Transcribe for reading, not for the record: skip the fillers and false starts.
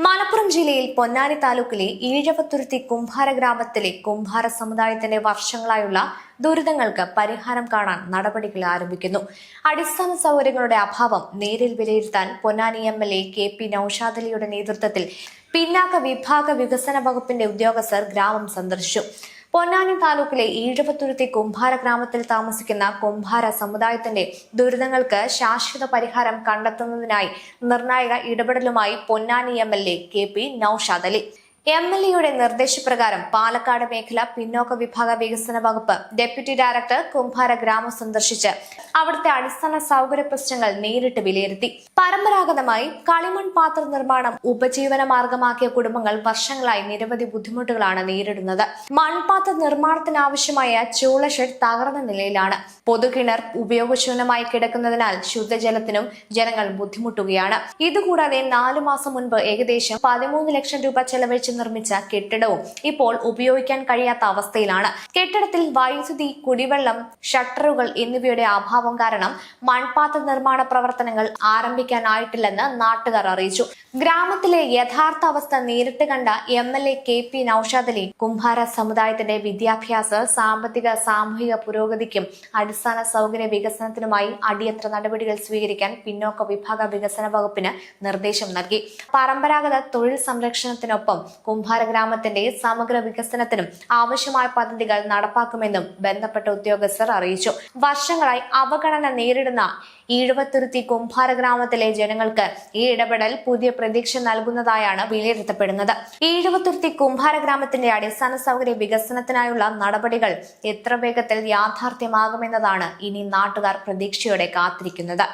മലപ്പുറം ജില്ലയിൽ പൊന്നാനി താലൂക്കിലെ ഈഴവത്തുരുത്തി കുംഭാര ഗ്രാമത്തിലെ കുംഭാര സമുദായത്തിന്റെ വർഷങ്ങളായുള്ള ദുരിതങ്ങൾക്ക് പരിഹാരം കാണാൻ നടപടികൾ ആരംഭിക്കുന്നു. അടിസ്ഥാന സൗകര്യങ്ങളുടെ അഭാവം നേരിൽ വിലയിരുത്താൻ പൊന്നാനി MLA KP നൌഷാദ് അലിയുടെ നേതൃത്വത്തിൽ പിന്നാക്ക വിഭാഗ വികസന വകുപ്പിന്റെ ഉദ്യോഗസ്ഥർ ഗ്രാമം സന്ദർശിച്ചു. പൊന്നാനി താലൂക്കിലെ ഈഴവത്തുരുത്തി കുംഭാര ഗ്രാമത്തിൽ താമസിക്കുന്ന കുംഭാര സമുദായത്തിന്റെ ദുരിതങ്ങൾക്ക് ശാശ്വത പരിഹാരം കണ്ടെത്തുന്നതിനായി നിർണായക ഇടപെടലുമായി പൊന്നാനി MLA KP നൌഷാദ് അലി. MLAയുടെ നിർദ്ദേശപ്രകാരം പാലക്കാട് മേഖല പിന്നോക്ക വിഭാഗ വികസന വകുപ്പ് ഡെപ്യൂട്ടി ഡയറക്ടർ കുംഭാര ഗ്രാമം സന്ദർശിച്ച് അവിടുത്തെ അടിസ്ഥാന സൗകര്യ പ്രശ്നങ്ങൾ നേരിട്ട് വിലയിരുത്തി. പരമ്പരാഗതമായി കളിമൺ പാത്ര നിർമ്മാണം ഉപജീവന മാർഗമാക്കിയ കുടുംബങ്ങൾ വർഷങ്ങളായി നിരവധി ബുദ്ധിമുട്ടുകളാണ് നേരിടുന്നത്. മൺപാത്ര നിർമ്മാണത്തിനാവശ്യമായ ചൂള ഷെഡ് തകർന്ന നിലയിലാണ്. പൊതുകിണർ ഉപയോഗശൂന്യമായി കിടക്കുന്നതിനാൽ ശുദ്ധജലത്തിനും ജനങ്ങൾ ബുദ്ധിമുട്ടുകയാണ്. ഇതുകൂടാതെ 4 മാസം മുൻപ് ഏകദേശം 13 ലക്ഷം രൂപ ചെലവഴിച്ച് നിർമ്മിച്ച കെട്ടിടവും ഇപ്പോൾ ഉപയോഗിക്കാൻ കഴിയാത്ത അവസ്ഥയിലാണ്. കെട്ടിടത്തിൽ വൈദ്യുതി, കുടിവെള്ളം, ഷട്ടറുകൾ എന്നിവയുടെ അഭാവം കാരണം മൺപാത്ര നിർമ്മാണ പ്രവർത്തനങ്ങൾ ആരംഭിക്കാനായിട്ടില്ലെന്ന് നാട്ടുകാർ അറിയിച്ചു. ഗ്രാമത്തിലെ യഥാർത്ഥ അവസ്ഥ നേരിട്ട് കണ്ട MLA KP നൌഷാദ് അലി കുംഭാര സമുദായത്തിന്റെ വിദ്യാഭ്യാസ, സാമ്പത്തിക, സാമൂഹിക പുരോഗതിക്കും അടിസ്ഥാന സൗകര്യ വികസനത്തിനുമായി അടിയന്തര നടപടികൾ സ്വീകരിക്കാൻ പിന്നോക്ക വിഭാഗ വികസന വകുപ്പിന് നിർദ്ദേശം നൽകി. പരമ്പരാഗത തൊഴിൽ സംരക്ഷണത്തിനൊപ്പം കുംഭാര ഗ്രാമത്തിന്റെ സമഗ്ര വികസനത്തിനും ആവശ്യമായ പദ്ധതികൾ നടപ്പാക്കുമെന്നും ബന്ധപ്പെട്ട ഉദ്യോഗസ്ഥർ അറിയിച്ചു. വർഷങ്ങളായി അവഗണന നേരിടുന്ന ഈഴവത്തുരുത്തി കുംഭാര ഗ്രാമത്തിലെ ജനങ്ങൾക്ക് ഈ ഇടപെടൽ പുതിയ പ്രതീക്ഷ നൽകുന്നതായാണ് വിലയിരുത്തപ്പെടുന്നത്. ഈഴവത്തുരുത്തി കുംഭാര ഗ്രാമത്തിന്റെ അടിസ്ഥാന സൗകര്യ വികസനത്തിനായുള്ള നടപടികൾ എത്ര വേഗത്തിൽ യാഥാർത്ഥ്യമാകുമെന്നതാണ് ഇനി നാട്ടുകാർ പ്രതീക്ഷയോടെ കാത്തിരിക്കുന്നത്.